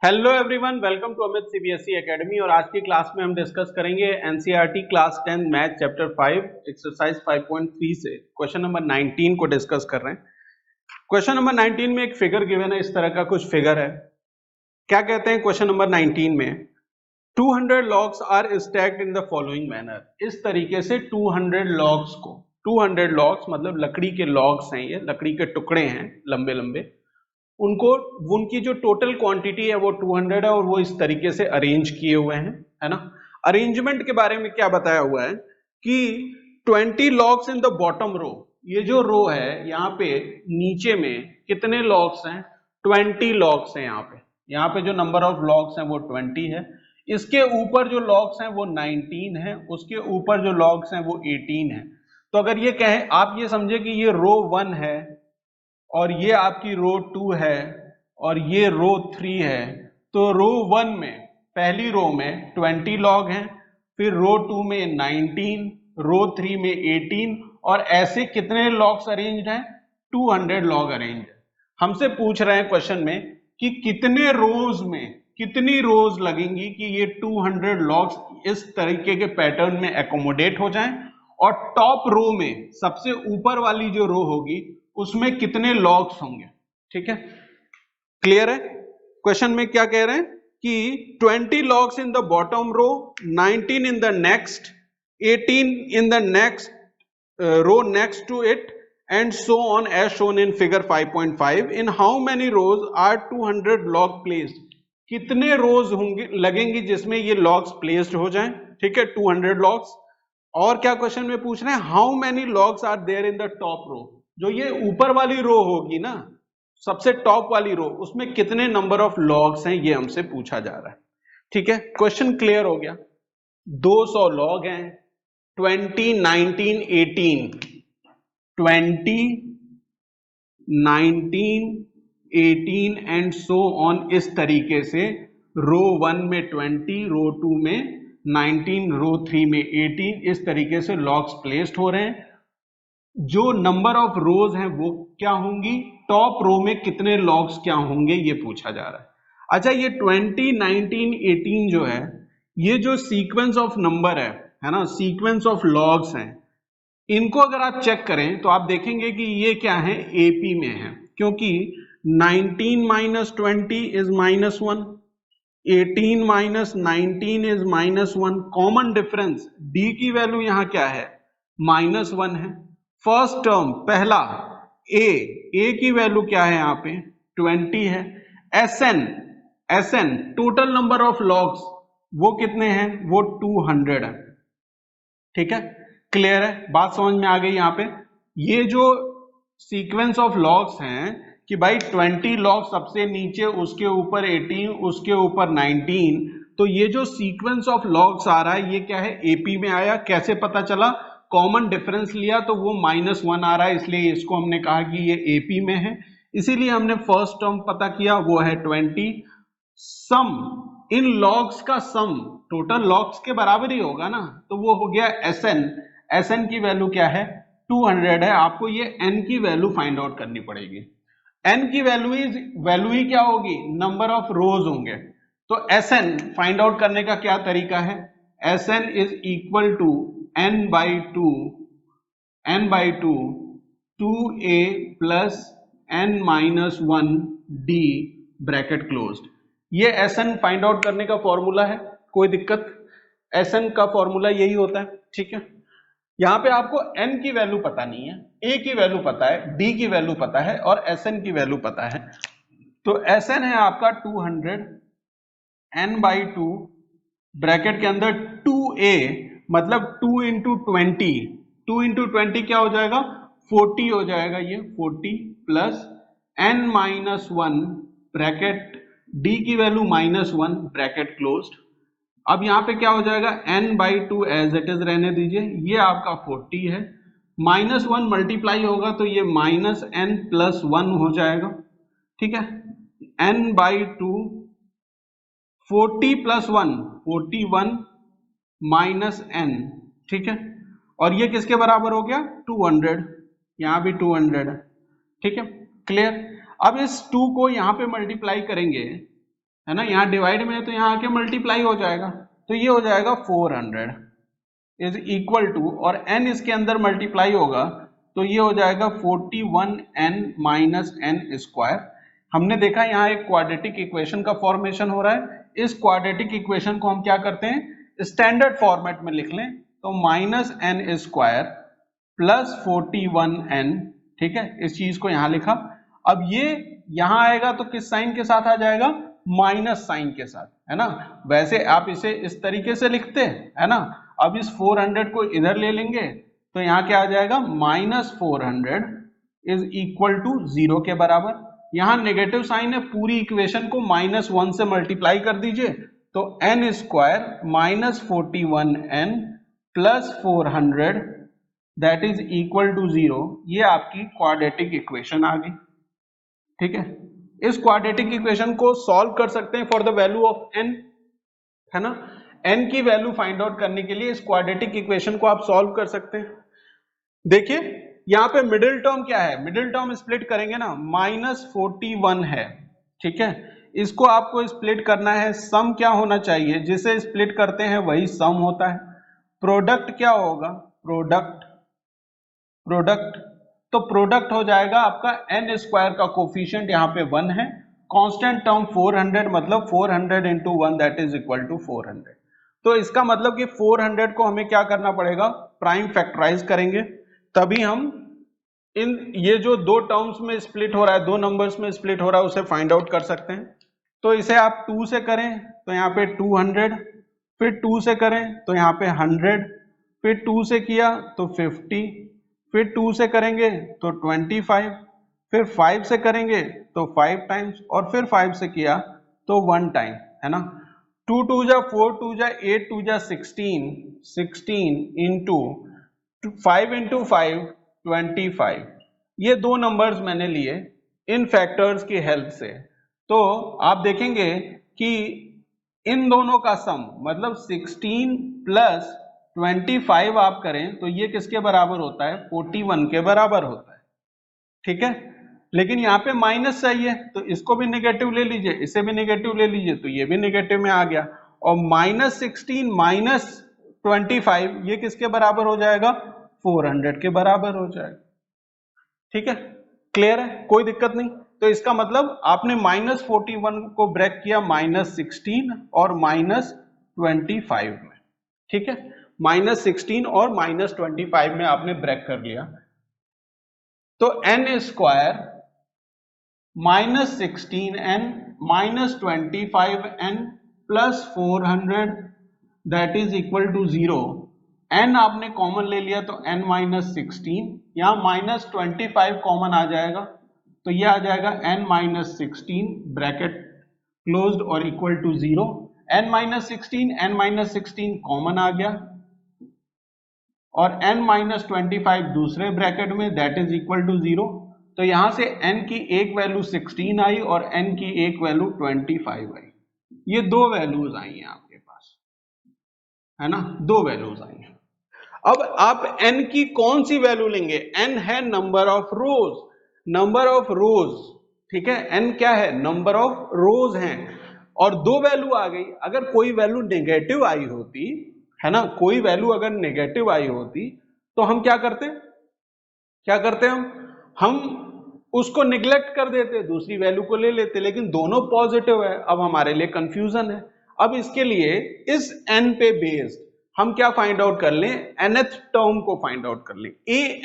Hello everyone, welcome to Amit CBSE academy. और आज की क्लास में हम डिस्कस करेंगे NCERT class 10 math chapter 5 exercise 5.3 से क्वेश्चन नंबर 19 को डिस्कस कर रहे हैं। क्वेश्चन नंबर 19 में एक फिगर गिवन है, इस तरह का कुछ फिगर है। क्या कहते हैं क्वेश्चन नंबर 19 में, 200 logs are stacked in the following manner. इस तरीके से 200 लॉग्स को, 200 लॉग्स मतलब लकड़ी के लॉग्स हैं, ये लकड़ी के टुकड़े हैं लंबे लंबे, उनको उनकी जो टोटल क्वांटिटी है वो 200 है और वो इस तरीके से अरेंज किए हुए हैं, है ना। अरेंजमेंट के बारे में क्या बताया हुआ है कि 20 logs in the bottom row. ये जो रो है यहाँ पे नीचे में कितने लॉग्स हैं? 20 लॉग्स हैं। यहाँ पे जो नंबर ऑफ लॉग्स हैं वो 20 है। इसके ऊपर जो लॉग्स हैं वो 19 है, उसके ऊपर जो लॉग्स हैं वो 18 है। तो अगर ये कहें, आप ये समझे कि ये रो 1 है और ये आपकी रो 2 है और ये रो 3 है, तो रो 1 में, पहली रो में 20 लॉग हैं, फिर रो 2 में 19, रो 3 में 18 और ऐसे कितने लॉग्स अरेंज्ड हैं? 200 लॉग अरेंज है। हमसे पूछ रहे हैं क्वेश्चन में कि कितने रोज में कितनी रोज लगेंगी कि ये 200 लॉग्स इस तरीके के पैटर्न में एकोमोडेट हो जाएं, और टॉप रो में सबसे ऊपर वाली जो रो होगी उसमें कितने लॉग्स होंगे। ठीक है, क्लियर है? क्वेश्चन में क्या कह रहे हैं कि 20 logs in the bottom row, 19 in the next, 18 in the next row next to it and so on as shown in figure 5.5। In how many rows are 200 log placed. कितने rows होंगे लगेंगी जिसमें ये लॉग्स प्लेस्ड हो जाएं। ठीक है, 200 logs. और क्या क्वेश्चन में पूछ रहे हैं, how many logs are there in the top row. जो ये ऊपर वाली रो होगी ना, सबसे टॉप वाली रो, उसमें कितने नंबर ऑफ लॉग्स हैं, ये हमसे पूछा जा रहा है। ठीक है, क्वेश्चन क्लियर हो गया। 200 लॉग हैं, 20, 19, 18, 20, 19, 18 एंड सो ऑन। इस तरीके से रो 1 में 20, रो 2 में 19, रो 3 में 18, इस तरीके से लॉग्स प्लेस्ड हो रहे हैं। जो नंबर ऑफ रोज हैं वो क्या होंगी, टॉप रो में कितने लॉग्स क्या होंगे, ये पूछा जा रहा है। अच्छा, ये 20, 19, 18 जो है, ये जो सीक्वेंस ऑफ नंबर है ना, सीक्वेंस ऑफ लॉग्स हैं, इनको अगर आप चेक करें तो आप देखेंगे कि ये क्या है, एपी में है, क्योंकि 19 minus 20 is -1, 18 minus 19 is -1। Common difference D की वैल्यू यहां क्या है, -1 है। फर्स्ट टर्म पहला ए की वैल्यू क्या है यहाँ पे, 20 है। S n total number of logs वो कितने हैं, वो 200 है। ठीक है, क्लियर है, बात समझ में आ गई। यहाँ पे ये जो सीक्वेंस ऑफ लॉग्स हैं कि भाई 20 लॉग सबसे नीचे, उसके ऊपर 18, उसके ऊपर 19, तो ये जो सीक्वेंस ऑफ लॉग्स आ रहा है ये क्या है, एपी में आया। कैसे पता चला, कॉमन डिफरेंस लिया तो वो -1 आ रहा है, इसलिए इसको हमने कहा कि ये एपी में है। इसीलिए हमने फर्स्ट टर्म पता किया, वो है 20। सम इन लॉग्स का सम टोटल लॉग्स के बराबर ही होगा ना, तो वो हो गया एसएन की वैल्यू क्या है, 200 है। आपको ये एन की वैल्यू फाइंड आउट करनी पड़ेगी। एन की वैल्यू ही क्या होगी, नंबर ऑफ रोज होंगे। तो एसएन फाइंड आउट करने का क्या तरीका है, S n is equal to n by two 2a plus n minus 1 d bracket closed. ये एसएन फाइंड आउट करने का फॉर्मूला है, कोई दिक्कत? एसएन का फॉर्मूला यही होता है। ठीक है, यहां पे आपको n की वैल्यू पता नहीं है, a की वैल्यू पता है, d की वैल्यू पता है और एसएन की वैल्यू पता है। तो एसएन है आपका 200, n बाई 2 ब्रैकेट के अंदर 2a मतलब 2 इंटू 20, 2 इंटू 20 क्या हो जाएगा, 40 हो जाएगा। ये 40 plus n minus 1 bracket, d की वैल्यू -1 ब्रैकेट क्लोज्ड। अब यहाँ पे क्या हो जाएगा, n by 2 as it is रहने दीजिए, ये आपका 40 है, -1 मल्टीप्लाई होगा तो ये -n प्लस 1 हो जाएगा। ठीक है, n by 2 40 plus 1 41 minus n। ठीक है, और ये किसके बराबर हो गया, 200, यहां भी 200 है। ठीक है, क्लियर। अब इस 2 को यहां पे मल्टीप्लाई करेंगे, है ना, यहाँ डिवाइड में है तो यहाँ आके मल्टीप्लाई हो जाएगा, तो ये हो जाएगा 400 इज इक्वल टू, और n इसके अंदर मल्टीप्लाई होगा तो ये हो जाएगा 41n माइनस एन स्क्वायर। हमने देखा यहाँ एक क्वाड्रेटिक इक्वेशन का फॉर्मेशन हो रहा है, इस क्वाड्रेटिक इक्वेशन को हम क्या करते हैं स्टैंडर्ड फॉर्मेट में लिख लें, तो minus N square plus 41n, ठीक है, इस चीज को यहां लिखा। अब ये यहां आएगा तो किस साइन के साथ आ जाएगा, माइनस साइन के साथ, है ना। वैसे आप इसे इस तरीके से लिखते हैं, है ना। अब इस 400 को इधर ले लेंगे तो यहां क्या आ जाएगा, माइनस 400 इज इक्वल टू 0 के बराबर। यहां नेगेटिव साइन है, पूरी इक्वेशन को -1 से मल्टीप्लाई कर दीजिए, तो n square minus 41n plus 400 that is equal to 0। ये आपकी क्वाड्रेटिक इक्वेशन आ गई, ठीक है। इस क्वाड्रेटिक इक्वेशन को सॉल्व कर सकते हैं for the value of n, है ना। n की वैल्यू फाइंड आउट करने के लिए इस क्वाड्रेटिक इक्वेशन को आप सॉल्व कर सकते हैं। देखिए यहाँ पे मिडिल टर्म क्या है, मिडिल टर्म स्प्लिट करेंगे ना, -41 है, ठीक है। इसको आपको स्प्लिट करना है, सम क्या होना चाहिए, जिसे स्प्लिट करते हैं वही सम होता है। प्रोडक्ट क्या होगा, प्रोडक्ट, तो प्रोडक्ट हो जाएगा आपका n स्क्वायर का कोफिशिएंट यहाँ पे 1 है, कांस्टेंट टर्म 400, मतलब 400 into 1 that is equal to 400। तो इसका मतलब कि 400 को हमें क्या करना पड़ेगा, प्राइम फैक्टराइज करेंगे, तभी हम इन ये जो दो टर्म्स में स्प्लिट हो रहा है, दो नंबर्स में स्प्लिट हो रहा है, उसे फाइंड आउट कर सकते हैं। तो इसे आप 2 से करें तो यहाँ पे 200, फिर 2 से करें तो यहाँ पे 100, फिर 2 से किया तो 50, फिर 2 से करेंगे तो 25, फिर 5 से करेंगे तो 5 टाइम्स, और फिर 5 से किया तो 1 टाइम, है ना। 2 2 जा 4, 2 जा 8, 2 जा 16, 16 इंटू 5 इंटू 5 25। ये दो नंबर्स मैंने लिए इन फैक्टर्स की हेल्प से। तो आप देखेंगे कि इन दोनों का सम मतलब 16 प्लस 25 आप करें तो ये किसके बराबर होता है, 41 के बराबर होता है, ठीक है। लेकिन यहाँ पे माइनस चाहिए तो इसको भी नेगेटिव ले लीजिए, इसे भी नेगेटिव ले लीजिए, तो ये भी नेगेटिव में आ गया। और -16 माइनस 25 ये किसके बराबर हो जाएगा, 400 के बराबर हो जाएगा, ठीक है। क्लियर है, कोई दिक्कत नहीं। तो इसका मतलब आपने -41 को ब्रेक किया -16 और -25 में, ठीक है। -16 और -25 में आपने ब्रेक कर लिया, तो n square -16n -25n plus 400 that is equal to 0। n आपने कॉमन ले लिया तो n -16, यहाँ -25 कॉमन आ जाएगा तो ये आ जाएगा n -16 ब्रैकेट क्लोज्ड और इक्वल टू 0। n -16 कॉमन आ गया और n -25 दूसरे ब्रैकेट में दैट इज इक्वल टू 0। तो यहां से n की एक वैल्यू 16 आई और n की एक वैल्यू 25 आई। ये दो वैल्यूज आई हैं आपके पास, है ना, दो वैल्यूज आई हैं। अब आप n की कौन सी वैल्यू लेंगे, n है number of rose, number of रोज, ठीक है। n क्या है, नंबर ऑफ रोज हैं, और दो वैल्यू आ गई। अगर कोई वैल्यू नेगेटिव आई होती, है ना, कोई वैल्यू अगर नेगेटिव आई होती तो हम क्या करते, हम उसको निग्लेक्ट कर देते, दूसरी वैल्यू को ले लेते, लेकिन दोनों पॉजिटिव है। अब हमारे लिए कंफ्यूजन है। अब इसके लिए इस n पे बेस्ड हम क्या फाइंड आउट कर लें, nth टर्म को फाइंड आउट कर लें,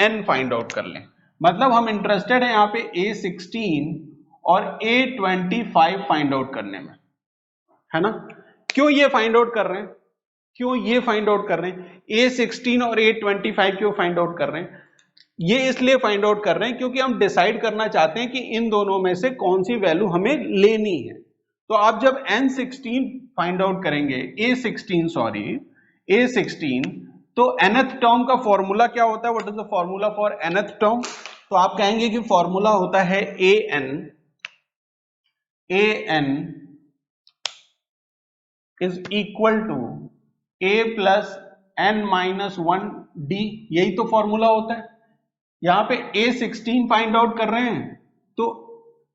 an फाइंड आउट कर लें। मतलब हम इंटरेस्टेड हैं यहाँ पे a16 और a25 फाइंड आउट करने में, है ना। क्यों ये फाइंड आउट कर रहे हैं, a16 और a25 क्यों फाइंड आउट कर रहे हैं, ये इसलिए फाइंड आउट कर रहे हैं क्योंकि हम डिसाइड करना चाहते हैं कि इन दोनों में से कौन सी वैल्यू हमें लेनी है। तो आप जब n16 फाइंड आउट करेंगे, a16 तो nth टर्म का फॉर्मूला क्या होता है, what is the formula for nth term, तो आप कहेंगे कि फॉर्मूला होता है an is equal to a plus n minus 1 d, यही तो फॉर्मूला होता है। यहां पे a16 फाइंड आउट कर रहे हैं तो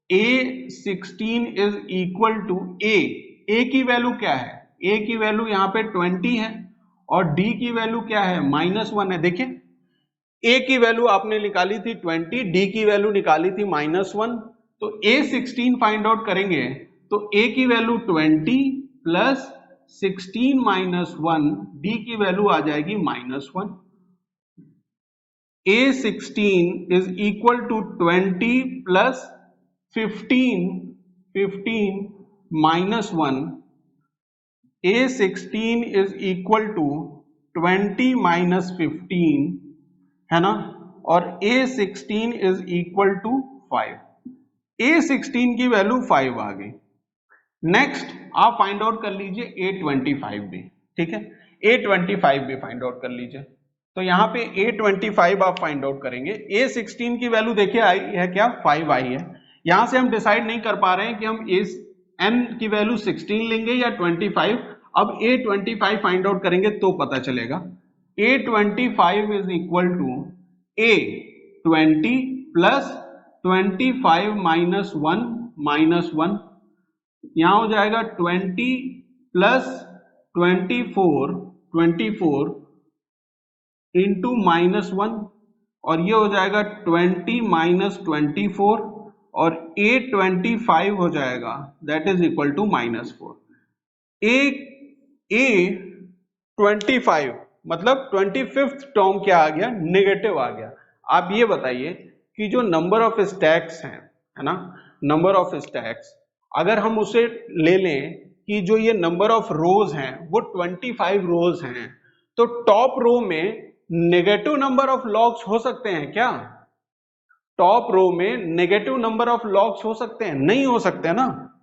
A16 इज इक्वल टू ए की वैल्यू क्या है, ए की वैल्यू यहाँ पे 20 है और डी की वैल्यू क्या है -1 है। देखिए ए की वैल्यू आपने निकाली थी 20, डी की वैल्यू निकाली थी -1, तो A16 फाइंड आउट करेंगे तो ए की वैल्यू 20 प्लस 16 -1, डी की वैल्यू आ जाएगी -1। A16 is equal to 20 plus 15 minus 1. A16 is equal to 20 minus 15 है ना, और A16 is equal to 5. A16 की वैल्यू 5 आ गई। नेक्स्ट आप फाइंड आउट कर लीजिए A25 भी, ठीक है, A25 भी फाइंड आउट कर लीजिए। तो यहाँ पे A25 आप फाइंड आउट करेंगे। A16 की वैल्यू देखिए आई है क्या, 5 आई है। यहां से हम डिसाइड नहीं कर पा रहे हैं कि हम n की वैल्यू 16 लेंगे या 25। अब A25 फाइंड आउट करेंगे तो पता चलेगा। A25 is equal to A20 plus 25 -1 यहां हो जाएगा 20 प्लस 24 इंटू -1 और ये हो जाएगा 20 माइनस 24 और A25 हो जाएगा that is equal to -4। A25 मतलब 25th टर्म क्या आ गया, नेगेटिव आ गया। आप ये बताइए कि जो नंबर ऑफ स्टैक्स हैं, है ना, नंबर ऑफ स्टैक्स अगर हम उसे ले लें कि जो ये नंबर ऑफ रोज हैं वो 25 रोज हैं, तो टॉप रो में नेगेटिव नंबर ऑफ लॉग्स हो सकते हैं क्या? टॉप रो में नेगेटिव नंबर ऑफ लॉग्स हो सकते हैं? नहीं हो सकते ना,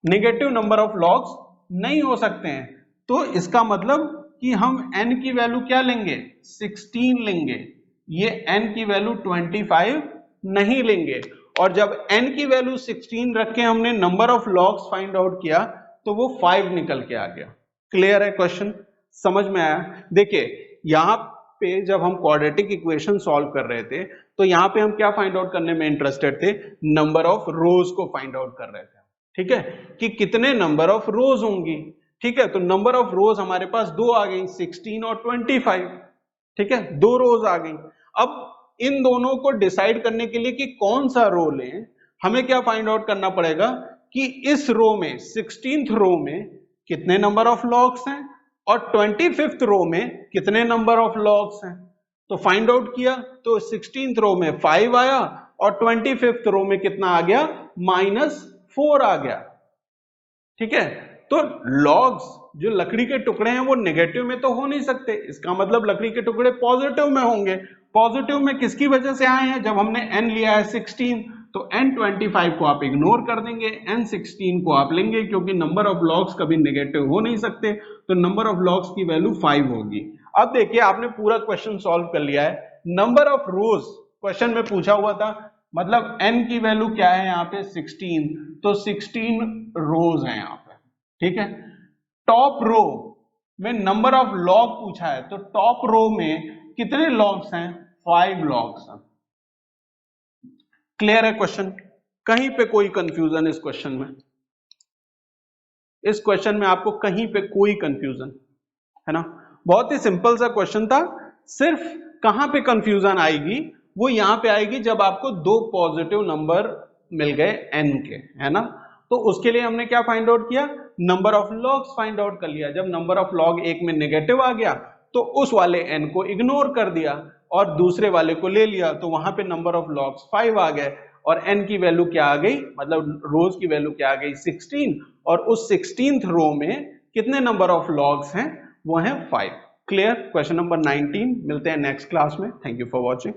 नेगेटिव नंबर ऑफ लॉग्स नहीं हो सकते हैं। तो इसका मतलब कि हम n की वैल्यू क्या लेंगे, 16 लेंगे, ये n की वैल्यू 25 नहीं लेंगे। और जब n की वैल्यू 16 रख के हमने number of logs find out किया तो वो 5 निकल के आ गया। क्लियर है क्वेश्चन, समझ में आया? देखिए यहाँ पे जब हम क्वाड्रेटिक इक्वेशन सॉल्व कर रहे थे तो यहाँ पे हम क्या फाइंड आउट करने में इंटरेस्टेड थे, नंबर ऑफ रोज को फाइंड आउट कर रहे थे, ठीक है, कि कितने नंबर ऑफ रोज होंगी। ठीक है, तो नंबर ऑफ रोज हमारे पास दो आ गई, 16 और 25, ठीक है, दो रोज आ गई। अब इन दोनों को डिसाइड करने के लिए कि कौन सा रो लें, हमें क्या फाइंड आउट करना पड़ेगा कि इस रो में 16th रो में कितने नंबर ऑफ लॉग्स हैं और 25th रो में कितने नंबर ऑफ लॉग्स हैं। तो फाइंड आउट किया तो 16th रो में 5 आया और 25th रो में कितना आ गया, -4 आ गया। ठीक है, तो लॉग्स जो लकड़ी के टुकड़े हैं वो नेगेटिव में तो हो नहीं सकते, इसका मतलब लकड़ी के टुकड़े पॉजिटिव में होंगे। पॉजिटिव में किसकी वजह से आए हैं, जब हमने n लिया है 16, तो n25 को आप इग्नोर कर देंगे, n16 को आप लेंगे, क्योंकि नंबर ऑफ लॉग्स कभी नेगेटिव हो नहीं सकते, तो नंबर ऑफ लॉग्स की वैल्यू 5 होगी। अब देखिए आपने पूरा क्वेश्चन सॉल्व कर लिया है। नंबर ऑफ रोज क्वेश्चन में पूछा हुआ था, मतलब n की वैल्यू क्या है यहाँ पे 16, तो 16 रोज है यहाँ पे। ठीक है, टॉप रो में नंबर ऑफ लॉग पूछा है, तो टॉप रो में कितने लॉग्स हैं, 5 लॉग्स हैं। क्लियर है क्वेश्चन, कहीं पे कोई कंफ्यूजन इस क्वेश्चन में? इस क्वेश्चन में आपको कहीं पे कोई कंफ्यूजन है ना? बहुत ही सिंपल सा क्वेश्चन था, सिर्फ कहां पे कंफ्यूजन आएगी, वो यहां पे आएगी जब आपको दो पॉजिटिव नंबर मिल गए n के, है ना, तो उसके लिए हमने क्या फाइंड आउट किया, number of logs find out कर लिया। जब नंबर ऑफ लॉग एक में नेगेटिव आ गया तो उस वाले n को इग्नोर कर दिया और दूसरे वाले को ले लिया, तो वहां पे नंबर ऑफ लॉग्स 5 आ गए और n की वैल्यू क्या आ गई, मतलब रोज की वैल्यू क्या आ गई, 16, और उस 16th रो में कितने नंबर ऑफ लॉग्स हैं, वो हैं 5। Clear, question number 19। मिलते हैं नेक्स्ट क्लास में। Thank you for watching.